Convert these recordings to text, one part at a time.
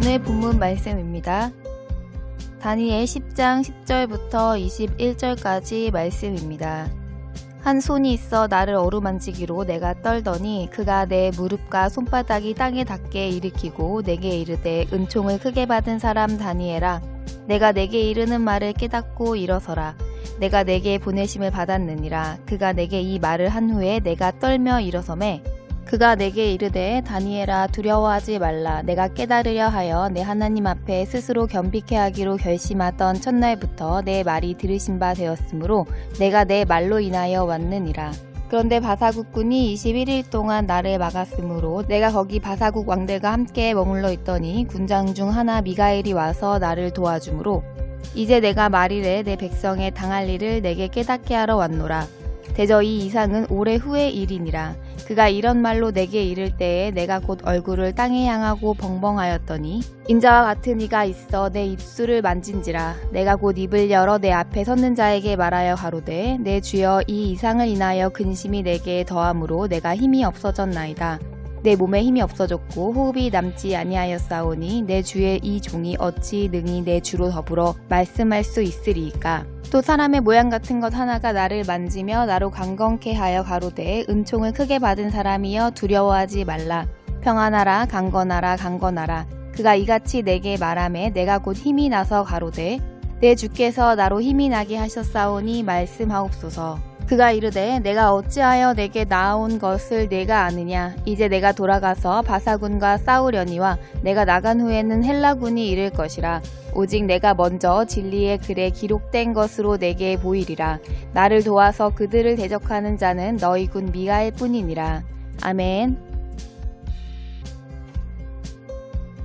오늘 본문 말씀입니다. 다니엘 10장 10절부터 21절까지 말씀입니다. 한 손이 있어 나를 어루만지기로 내가 떨더니 그가 내 무릎과 손바닥이 땅에 닿게 일으키고 내게 이르되 은총을 크게 받은 사람 다니엘아, 내가 내게 이르는 말을 깨닫고 일어서라. 내가 내게 보내심을 받았느니라. 그가 내게 이 말을 한 후에 내가 떨며 일어서매 그가 내게 이르되 다니엘아, 두려워하지 말라. 내가 깨달으려 하여 내 하나님 앞에 스스로 겸비케 하기로 결심하던 첫날부터 내 말이 들으신 바 되었으므로 내가 내 말로 인하여 왔느니라. 그런데 바사국군이 21일 동안 나를 막았으므로 내가 거기 바사국 왕들과 함께 머물러 있더니 군장 중 하나 미가엘이 와서 나를 도와주므로 이제 내가 말이래 내 백성의 당할 일을 내게 깨닫게 하러 왔노라. 대저 이 이상은 오래 후의 일이니라. 그가 이런 말로 내게 이를 때에 내가 곧 얼굴을 땅에 향하고 벙벙하였더니 인자와 같은 이가 있어 내 입술을 만진지라. 내가 곧 입을 열어 내 앞에 섰는 자에게 말하여 가로되 내 주여, 이 이상을 인하여 근심이 내게 더함으로 내가 힘이 없어졌나이다. 내 몸에 힘이 없어졌고 호흡이 남지 아니하였사오니 내 주의 이 종이 어찌 능히 내 주로 더불어 말씀할 수 있으리이까. 또 사람의 모양 같은 것 하나가 나를 만지며 나로 강건케 하여 가로되 은총을 크게 받은 사람이여 두려워하지 말라. 평안하라, 강건하라, 강건하라. 그가 이같이 내게 말하매 내가 곧 힘이 나서 가로되 내 주께서 나로 힘이 나게 하셨사오니 말씀하옵소서. 그가 이르되 내가 어찌하여 내게 나아온 것을 내가 아느냐. 이제 내가 돌아가서 바사군과 싸우려니와 내가 나간 후에는 헬라군이 이를 것이라. 오직 내가 먼저 진리의 글에 기록된 것으로 내게 보이리라. 나를 도와서 그들을 대적하는 자는 너희 군 미가엘 뿐이니라. 아멘.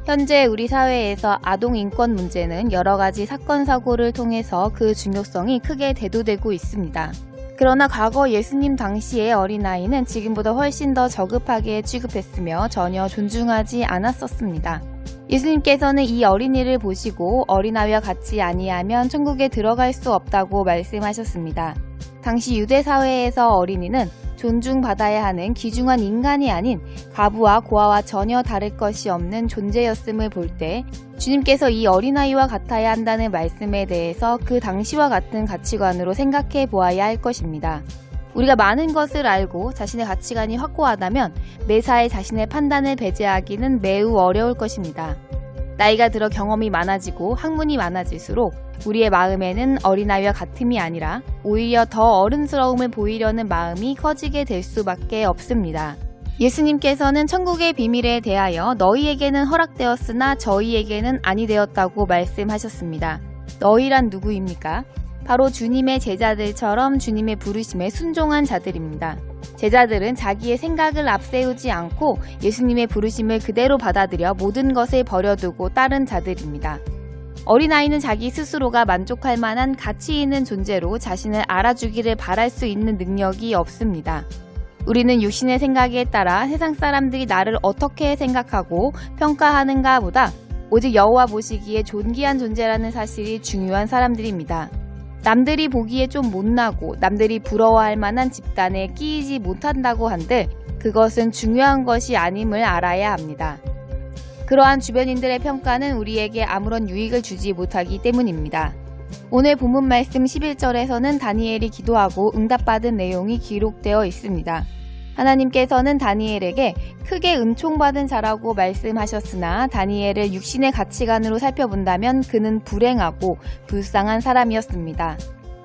현재 우리 사회에서 아동 인권 문제는 여러 가지 사건 사고를 통해서 그 중요성이 크게 대두되고 있습니다. 그러나 과거 예수님 당시의 어린아이는 지금보다 훨씬 더 저급하게 취급했으며 전혀 존중하지 않았었습니다. 예수님께서는 이 어린이를 보시고 어린아이와 같이 아니하면 천국에 들어갈 수 없다고 말씀하셨습니다. 당시 유대 사회에서 어린이는 존중받아야 하는 귀중한 인간이 아닌 과부와 고아와 전혀 다를 것이 없는 존재였음을 볼 때 주님께서 이 어린아이와 같아야 한다는 말씀에 대해서 그 당시와 같은 가치관으로 생각해 보아야 할 것입니다. 우리가 많은 것을 알고 자신의 가치관이 확고하다면 매사에 자신의 판단을 배제하기는 매우 어려울 것입니다. 나이가 들어 경험이 많아지고 학문이 많아질수록 우리의 마음에는 어린아이와 같음이 아니라 오히려 더 어른스러움을 보이려는 마음이 커지게 될 수밖에 없습니다. 예수님께서는 천국의 비밀에 대하여 너희에게는 허락되었으나 저희에게는 아니 되었다고 말씀하셨습니다. 너희란 누구입니까? 바로 주님의 제자들처럼 주님의 부르심에 순종한 자들입니다. 제자들은 자기의 생각을 앞세우지 않고 예수님의 부르심을 그대로 받아들여 모든 것을 버려두고 따른 자들입니다. 어린아이는 자기 스스로가 만족할 만한 가치 있는 존재로 자신을 알아주기를 바랄 수 있는 능력이 없습니다. 우리는 육신의 생각에 따라 세상 사람들이 나를 어떻게 생각하고 평가하는가 보다 오직 여호와 보시기에 존귀한 존재라는 사실이 중요한 사람들입니다. 남들이 보기에 좀 못나고 남들이 부러워할 만한 집단에 끼이지 못한다고 한들 그것은 중요한 것이 아님을 알아야 합니다. 그러한 주변인들의 평가는 우리에게 아무런 유익을 주지 못하기 때문입니다. 오늘 본문 말씀 11절에서는 다니엘이 기도하고 응답받은 내용이 기록되어 있습니다. 하나님께서는 다니엘에게 크게 은총받은 자라고 말씀하셨으나 다니엘을 육신의 가치관으로 살펴본다면 그는 불행하고 불쌍한 사람이었습니다.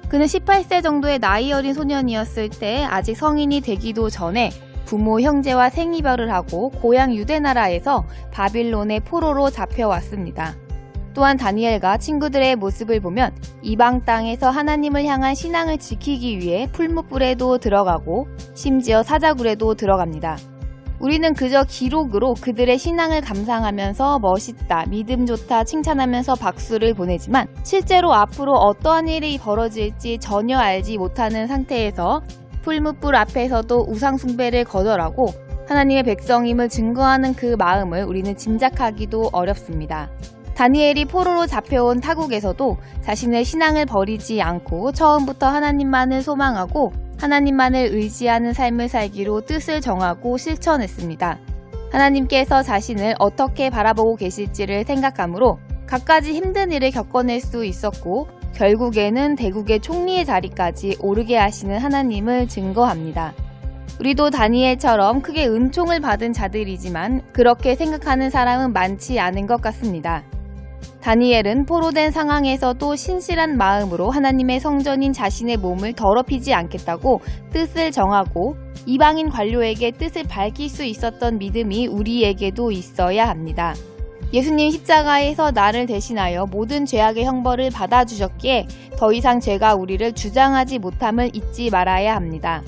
그는 18세 정도의 나이 어린 소년이었을 때 아직 성인이 되기도 전에 부모 형제와 생이별을 하고 고향 유대나라에서 바빌론의 포로로 잡혀왔습니다. 또한 다니엘과 친구들의 모습을 보면 이방 땅에서 하나님을 향한 신앙을 지키기 위해 풀무불에도 들어가고 심지어 사자굴에도 들어갑니다. 우리는 그저 기록으로 그들의 신앙을 감상하면서 멋있다, 믿음 좋다 칭찬하면서 박수를 보내지만 실제로 앞으로 어떠한 일이 벌어질지 전혀 알지 못하는 상태에서 풀무불 앞에서도 우상 숭배를 거절하고 하나님의 백성임을 증거하는 그 마음을 우리는 짐작하기도 어렵습니다. 다니엘이 포로로 잡혀온 타국에서도 자신의 신앙을 버리지 않고 처음부터 하나님만을 소망하고 하나님만을 의지하는 삶을 살기로 뜻을 정하고 실천했습니다. 하나님께서 자신을 어떻게 바라보고 계실지를 생각하므로 갖가지 힘든 일을 겪어낼 수 있었고 결국에는 대국의 총리의 자리까지 오르게 하시는 하나님을 증거합니다. 우리도 다니엘처럼 크게 은총을 받은 자들이지만 그렇게 생각하는 사람은 많지 않은 것 같습니다. 다니엘은 포로된 상황에서도 신실한 마음으로 하나님의 성전인 자신의 몸을 더럽히지 않겠다고 뜻을 정하고 이방인 관료에게 뜻을 밝힐 수 있었던 믿음이 우리에게도 있어야 합니다. 예수님 십자가에서 나를 대신하여 모든 죄악의 형벌을 받아주셨기에 더 이상 죄가 우리를 주장하지 못함을 잊지 말아야 합니다.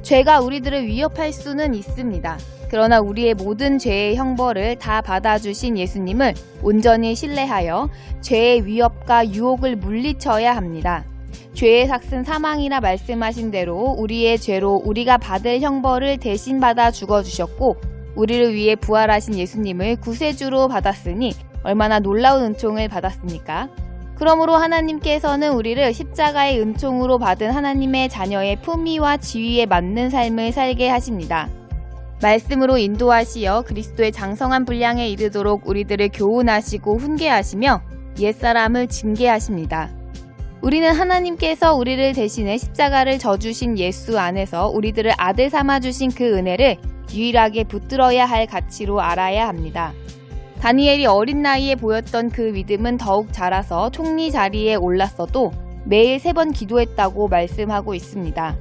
죄가 우리들을 위협할 수는 있습니다. 그러나 우리의 모든 죄의 형벌을 다 받아주신 예수님을 온전히 신뢰하여 죄의 위협과 유혹을 물리쳐야 합니다. 죄의 삭은 사망이라 말씀하신 대로 우리의 죄로 우리가 받을 형벌을 대신 받아 죽어주셨고 우리를 위해 부활하신 예수님을 구세주로 받았으니 얼마나 놀라운 은총을 받았습니까? 그러므로 하나님께서는 우리를 십자가의 은총으로 받은 하나님의 자녀의 품위와 지위에 맞는 삶을 살게 하십니다. 말씀으로 인도하시어 그리스도의 장성한 분량에 이르도록 우리들을 교훈하시고 훈계하시며 옛사람을 징계하십니다. 우리는 하나님께서 우리를 대신해 십자가를 져주신 예수 안에서 우리들을 아들 삼아주신 그 은혜를 유일하게 붙들어야 할 가치로 알아야 합니다. 다니엘이 어린 나이에 보였던 그 믿음은 더욱 자라서 총리 자리에 올랐어도 매일 3번 기도했다고 말씀하고 있습니다.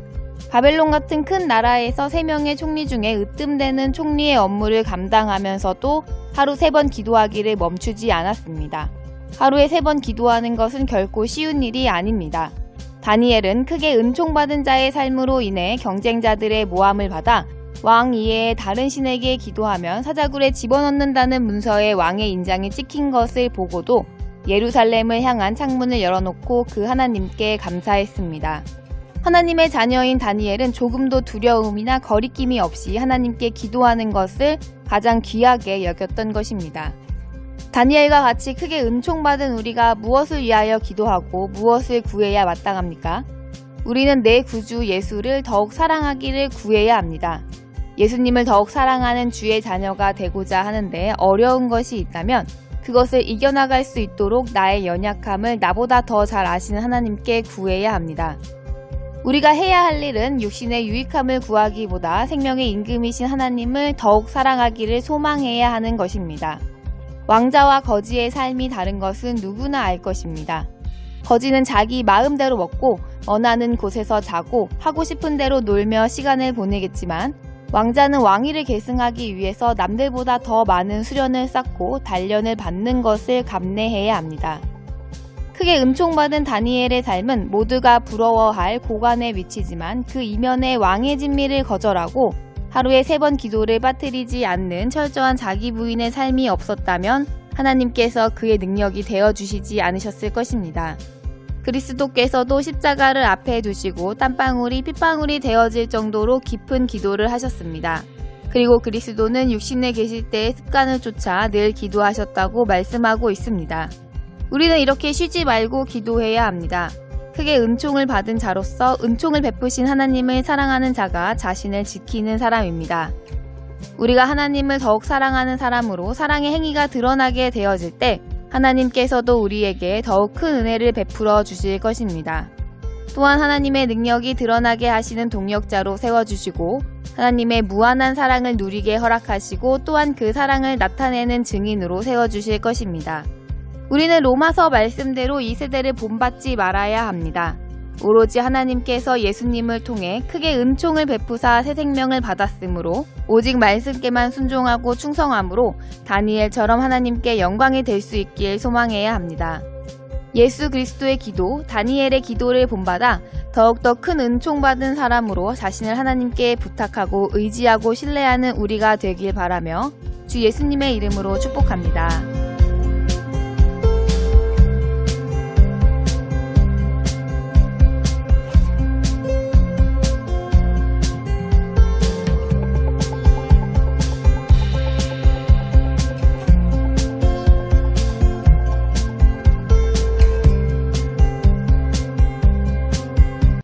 바벨론 같은 큰 나라에서 3명의 총리 중에 으뜸되는 총리의 업무를 감당하면서도 하루 3번 기도하기를 멈추지 않았습니다. 하루에 3번 기도하는 것은 결코 쉬운 일이 아닙니다. 다니엘은 크게 은총받은 자의 삶으로 인해 경쟁자들의 모함을 받아 왕 이외의 다른 신에게 기도하면 사자굴에 집어넣는다는 문서에 왕의 인장이 찍힌 것을 보고도 예루살렘을 향한 창문을 열어놓고 그 하나님께 감사했습니다. 하나님의 자녀인 다니엘은 조금도 두려움이나 거리낌이 없이 하나님께 기도하는 것을 가장 귀하게 여겼던 것입니다. 다니엘과 같이 크게 은총받은 우리가 무엇을 위하여 기도하고 무엇을 구해야 마땅합니까? 우리는 내 구주 예수를 더욱 사랑하기를 구해야 합니다. 예수님을 더욱 사랑하는 주의 자녀가 되고자 하는데 어려운 것이 있다면 그것을 이겨나갈 수 있도록 나의 연약함을 나보다 더 잘 아시는 하나님께 구해야 합니다. 우리가 해야 할 일은 육신의 유익함을 구하기보다 생명의 임금이신 하나님을 더욱 사랑하기를 소망해야 하는 것입니다. 왕자와 거지의 삶이 다른 것은 누구나 알 것입니다. 거지는 자기 마음대로 먹고 원하는 곳에서 자고 하고 싶은 대로 놀며 시간을 보내겠지만 왕자는 왕위를 계승하기 위해서 남들보다 더 많은 수련을 쌓고 단련을 받는 것을 감내해야 합니다. 크게 은총받은 다니엘의 삶은 모두가 부러워할 고관에 위치지만 그 이면에 왕의 진미를 거절하고 하루에 3번 기도를 빠뜨리지 않는 철저한 자기 부인의 삶이 없었다면 하나님께서 그의 능력이 되어주시지 않으셨을 것입니다. 그리스도께서도 십자가를 앞에 두시고 땀방울이 핏방울이 되어질 정도로 깊은 기도를 하셨습니다. 그리고 그리스도는 육신에 계실 때의 습관을 쫓아 늘 기도하셨다고 말씀하고 있습니다. 우리는 이렇게 쉬지 말고 기도해야 합니다. 크게 은총을 받은 자로서 은총을 베푸신 하나님을 사랑하는 자가 자신을 지키는 사람입니다. 우리가 하나님을 더욱 사랑하는 사람으로 사랑의 행위가 드러나게 되어질 때 하나님께서도 우리에게 더욱 큰 은혜를 베풀어 주실 것입니다. 또한 하나님의 능력이 드러나게 하시는 동력자로 세워주시고 하나님의 무한한 사랑을 누리게 허락하시고 또한 그 사랑을 나타내는 증인으로 세워주실 것입니다. 우리는 로마서 말씀대로 이 세대를 본받지 말아야 합니다. 오로지 하나님께서 예수님을 통해 크게 은총을 베푸사 새 생명을 받았으므로 오직 말씀께만 순종하고 충성함으로 다니엘처럼 하나님께 영광이 될 수 있길 소망해야 합니다. 예수 그리스도의 기도, 다니엘의 기도를 본받아 더욱더 큰 은총받은 사람으로 자신을 하나님께 부탁하고 의지하고 신뢰하는 우리가 되길 바라며 주 예수님의 이름으로 축복합니다.